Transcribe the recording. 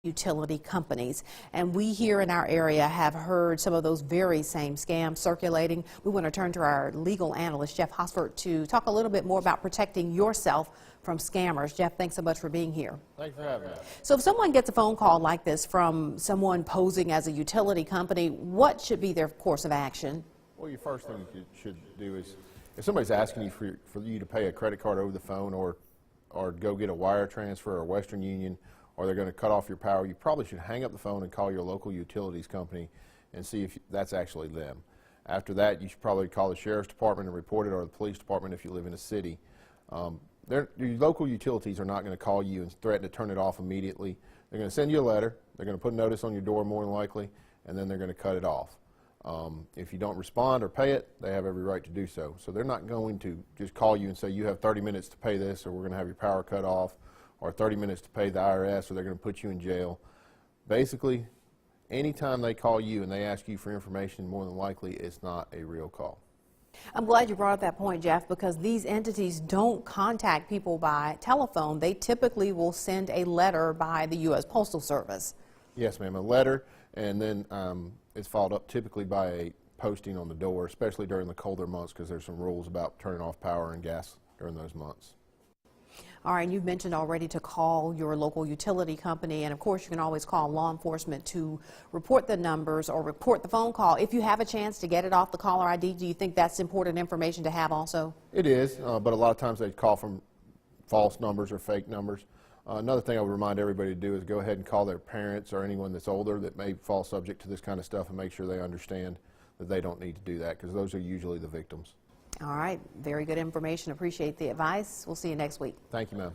utility companies, and we here in our area have heard some of those very same scams circulating. We want to turn to our legal analyst, Jeff Hosford, to talk a little bit more about protecting yourself from scammers. Jeff, thanks so much for being here. Thanks for having me. So if someone gets a phone call like this from someone posing as a utility company, what should be their course of action? Well, your first thing you should do is, if somebody's asking you for you to pay a credit card over the phone or go get a wire transfer or Western Union, or they're going to cut off your power, you probably should hang up the phone and call your local utilities company and see if that's actually them. After that, you should probably call the sheriff's department and report it, or the police department if you live in a city. Your local utilities are not going to call you and threaten to turn it off immediately. They're going to send you a letter, they're going to put a notice on your door more than likely, and then they're going to cut it off. If you don't respond or pay it, they have every right to do so. So they're not going to just call you and say, you have 30 minutes to pay this, or we're going to have your power cut off, or 30 minutes to pay the IRS, or they're going to put you in jail. Basically, anytime they call you and they ask you for information, more than likely it's not a real call. I'm glad you brought up that point, Jeff, because these entities don't contact people by telephone. They typically will send a letter by the U.S. Postal Service. Yes, ma'am, a letter, and then it's followed up typically by a posting on the door, especially during the colder months, because there's some rules about turning off power and gas during those months. All right, you've mentioned already to call your local utility company, and of course you can always call law enforcement to report the numbers or report the phone call. If you have a chance to get it off the caller ID, do you think that's important information to have also? It is, but a lot of times they call from false numbers or fake numbers. Another thing I would remind everybody to do is go ahead and call their parents or anyone that's older that may fall subject to this kind of stuff, and make sure they understand that they don't need to do that, because those are usually the victims. All right, very good information. Appreciate the advice. We'll see you next week. Thank you, ma'am.